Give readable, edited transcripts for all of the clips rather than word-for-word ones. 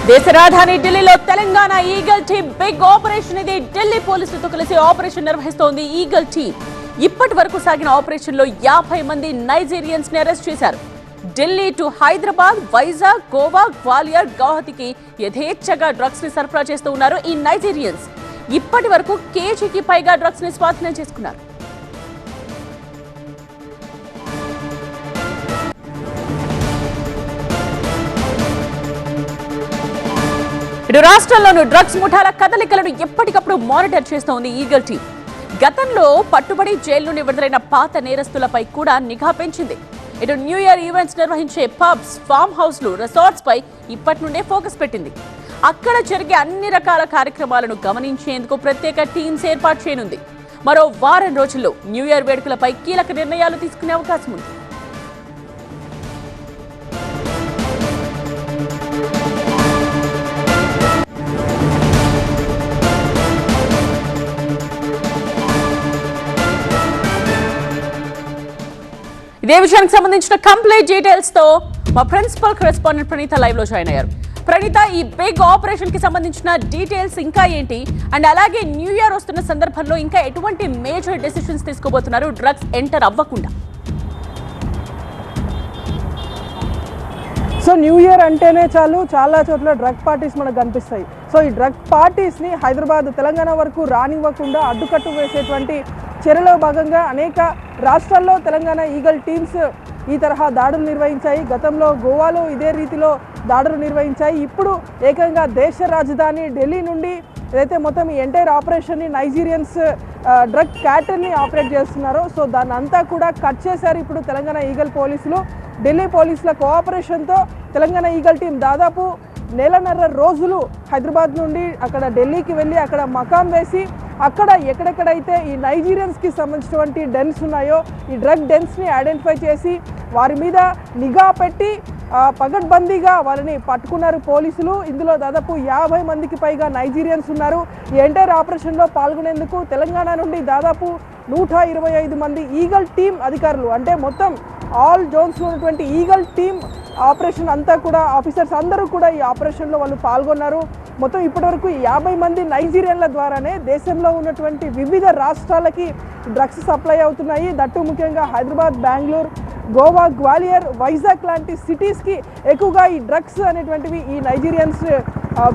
దేశ రాజధాని ఢిల్లీలో Telangana eagle team big operation ఇది. ఢిల్లీ పోలీసులతో కలిసి ఆపరేషన్ నిర్వహిస్తోంది ఈగల్ టీమ్. ఇప్పటి వరకు సాగిన ఆపరేషన్ లో 50 మంది నైజీరియన్స్ ని అరెస్ట్ చేశారు. ఢిల్లీ టు హైదరాబాద్, వైజాగ్, గోవా, గ్వాలియర్, గౌహతికి యథేచ్ఛగా డ్రగ్స్ ని సరఫరా చేస్తూ ఉన్నారు ఈ నైజీరియన్స్. ఇప్పటి వరకు కేజీకి పైగా డ్రగ్స్ ని స్వాధీనం చేసుకున్నారు. ఇటు రాష్ట్రంలోనూ డ్రగ్స్ ముఠాల కదలికలను ఎప్పటికప్పుడు మానిటర్ చేస్తోంది ఈగల్ టీమ్. గతంలో పట్టుబడి జైలు నుండి విడుదలైన పాత నేరస్తులపై కూడా నిఘా పెంచింది. ఇటు న్యూ ఇయర్ ఈవెంట్స్ నిర్వహించే పబ్స్, ఫామ్ హౌస్లు, రిసార్ట్స్ పై ఇప్పటి నుండే ఫోకస్ పెట్టింది. అక్కడ జరిగే అన్ని రకాల కార్యక్రమాలను గమనించేందుకు ప్రత్యేక టీమ్స్ ఏర్పాటు చేయనుంది. మరో వారం రోజుల్లో న్యూ ఇయర్ వేడుకలపై కీలక నిర్ణయాలు తీసుకునే అవకాశం ఉంది. ఇదే విషయానికి సంబంధించిన కంప్లీట్ డీటెయిల్స్ తో మా ప్రిన్సిపల్ కరెస్పాండెంట్ ప్రణీత లైవ్ లో జాయిన్ అయ్యారు. ప్రణీత, ఈ బిగ్ ఆపరేషన్ కి సంబంధించిన డీటెయిల్స్ ఇంకా ఏంటి, అండ్ అలాగే న్యూ ఇయర్ వస్తున్న సందర్భంలో ఇంకా ఎటువంటి మేజర్ డెసిషన్స్ తీసుకోబోతున్నారు డ్రగ్స్ ఎంటర్ అవ్వకుండా? సో న్యూ ఇయర్ అంటేనే చాలు చాలా చోట్ల డ్రగ్ పార్టీస్ మనకు కనిపిస్తాయి. సో ఈ డ్రగ్ పార్టీస్ని హైదరాబాద్, తెలంగాణ వరకు రానివ్వకుండా అడ్డుకట్టు వేసేటువంటి చర్యలో భాగంగా అనేక రాష్ట్రాల్లో తెలంగాణ ఈగల్ టీమ్స్ ఈ తరహా దాడులు నిర్వహించాయి. గతంలో గోవాలో ఇదే రీతిలో దాడులు నిర్వహించాయి. ఇప్పుడు ఏకంగా దేశ రాజధాని ఢిల్లీ నుండి ఏదైతే మొత్తం ఈ ఎంటైర్ ఆపరేషన్ని నైజీరియన్స్ డ్రగ్ క్యాటర్ని ఆపరేట్ చేస్తున్నారో సో దాన్ని అంతా కూడా కట్ చేశారు ఇప్పుడు తెలంగాణ ఈగల్ పోలీసులు. ఢిల్లీ పోలీసుల కోఆపరేషన్తో తెలంగాణ ఈగల్ టీం దాదాపు నెలన్నర రోజులు హైదరాబాద్ నుండి అక్కడ ఢిల్లీకి వెళ్ళి అక్కడ మకాం వేసి అక్కడ ఎక్కడెక్కడైతే ఈ నైజీరియన్స్కి సంబంధించినటువంటి డెన్స్ ఉన్నాయో ఈ డ్రగ్ డెన్స్ని ఐడెంటిఫై చేసి వారి మీద నిఘా పెట్టి పగడ్బందీగా వాళ్ళని పట్టుకున్నారు పోలీసులు. ఇందులో దాదాపు 50 మందికి పైగా నైజీరియన్స్ ఉన్నారు. ఈ ఎంటైర్ ఆపరేషన్లో పాల్గొనేందుకు తెలంగాణ నుండి దాదాపు 125 మంది ఈగల్ టీమ్ అధికారులు, అంటే మొత్తం ఆల్ జోన్స్లో ఉన్నటువంటి ఈగల్ టీమ్ ఆపరేషన్ అంతా కూడా ఆఫీసర్స్ అందరూ కూడా ఈ ఆపరేషన్లో వాళ్ళు పాల్గొన్నారు. మొత్తం ఇప్పటివరకు 50 మంది నైజీరియన్ల ద్వారానే దేశంలో ఉన్నటువంటి వివిధ రాష్ట్రాలకి డ్రగ్స్ సప్లై అవుతున్నాయి. దట్టు ముఖ్యంగా హైదరాబాద్, బెంగళూరు, గోవా, గ్వాలియర్, వైజాగ్ లాంటి సిటీస్కి ఎక్కువగా ఈ డ్రగ్స్ అనేటువంటివి ఈ నైజీరియన్స్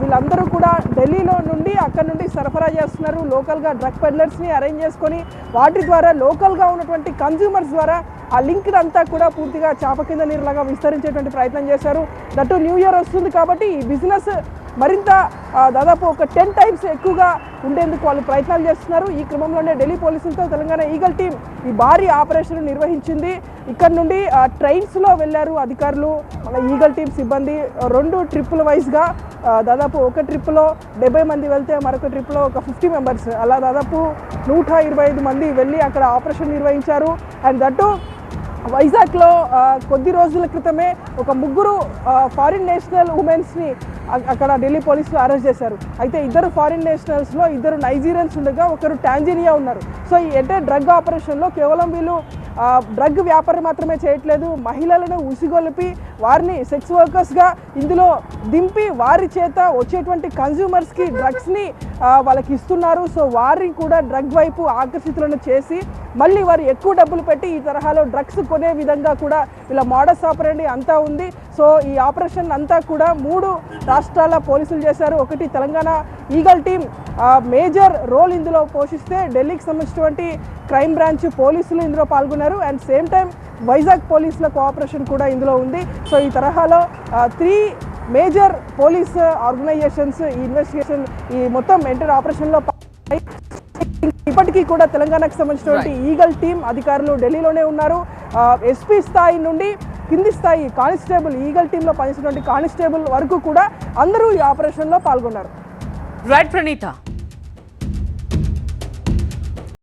వీళ్ళందరూ కూడా ఢిల్లీలో నుండి అక్కడ నుండి సరఫరా చేస్తున్నారు. లోకల్గా డ్రగ్ పెడ్లర్స్ని అరేంజ్ చేసుకొని వాటి ద్వారా లోకల్గా ఉన్నటువంటి కన్జ్యూమర్స్ ద్వారా ఆ లింక్ అంతా కూడా పూర్తిగా చాప కింద నీరులాగా విస్తరించేటువంటి ప్రయత్నం చేశారు. దట్టు న్యూ ఇయర్ వస్తుంది కాబట్టి ఈ బిజినెస్ మరింత దాదాపు ఒక 10 టైమ్స్ ఎక్కువగా ఉండేందుకు వాళ్ళు ప్రయత్నాలు చేస్తున్నారు. ఈ క్రమంలోనే ఢిల్లీ పోలీసులతో తెలంగాణ ఈగల్ టీం ఈ భారీ ఆపరేషన్ నిర్వహించింది. ఇక్కడ నుండి ట్రైన్స్లో వెళ్ళారు అధికారులు, మన ఈగల్ టీం సిబ్బంది 2 ట్రిప్పుల వైజ్గా దాదాపు ఒక ట్రిప్లో 70 మంది వెళ్తే మరొక ట్రిప్లో ఒక 50 మెంబర్స్ అలా దాదాపు 125 మంది వెళ్ళి అక్కడ ఆపరేషన్ నిర్వహించారు. అండ్ దట్టు వైజాగ్లో కొద్ది రోజుల క్రితమే ఒక 3 ఫారిన్ నేషనల్ ఉమెన్స్ని అక్కడ ఢిల్లీ పోలీసులు అరెస్ట్ చేశారు. అయితే 2 ఫారిన్ నేషనల్స్లో 2 నైజీరియన్స్ ఉండగా ఒకరు టాంజానియా ఉన్నారు. సో ఈ ఎంటైర్ డ్రగ్ ఆపరేషన్లో కేవలం వీళ్ళు డ్రగ్ వ్యాపారం మాత్రమే చేయట్లేదు, మహిళలను ఉసిగొలిపి వారిని సెక్స్ వర్కర్స్గా ఇందులో దింపి వారి చేత వచ్చేటువంటి కన్జ్యూమర్స్కి డ్రగ్స్ని వాళ్ళకి ఇస్తున్నారు. సో వారిని కూడా డ్రగ్ వైపు ఆకర్షితులను చేసి మళ్ళీ వారు ఎక్కువ డబ్బులు పెట్టి ఈ తరహాలో డ్రగ్స్ కొనే విధంగా కూడా వీళ్ళ మోడస్ ఆపరేండి అంతా ఉంది. సో ఈ ఆపరేషన్ అంతా కూడా 3 రాష్ట్రాల పోలీసులు చేశారు. ఒకటి Telangana eagle team major role ఇందులో పోషిస్తే ఢిల్లీకి సంబంధించినటువంటి క్రైమ్ బ్రాంచ్ పోలీసులు ఇందులో పాల్గొన్నారు. అండ్ సేమ్ టైం వైజాగ్ పోలీసుల కోఆపరేషన్ కూడా ఇందులో ఉంది. సో ఈ తరహాలో 3 మేజర్ పోలీస్ ఆర్గనైజేషన్స్ ఈ ఇన్వెస్టిగేషన్ ఈ మొత్తం ఎంటర్ ఆపరేషన్లో ఇప్పటికీ కూడా తెలంగాణకు సంబంధించినటువంటి ఈగల్ టీం అధికారులు ఢిల్లీలోనే ఉన్నారు. ఎస్పీ స్థాయి నుండి కింది స్థాయి కానిస్టేబుల్, ఈగల్ టీంలో పనిచేసినటువంటి కానిస్టేబుల్ వరకు కూడా అందరూ ఈ ఆపరేషన్లో పాల్గొన్నారు. రైట్ ప్రణీత.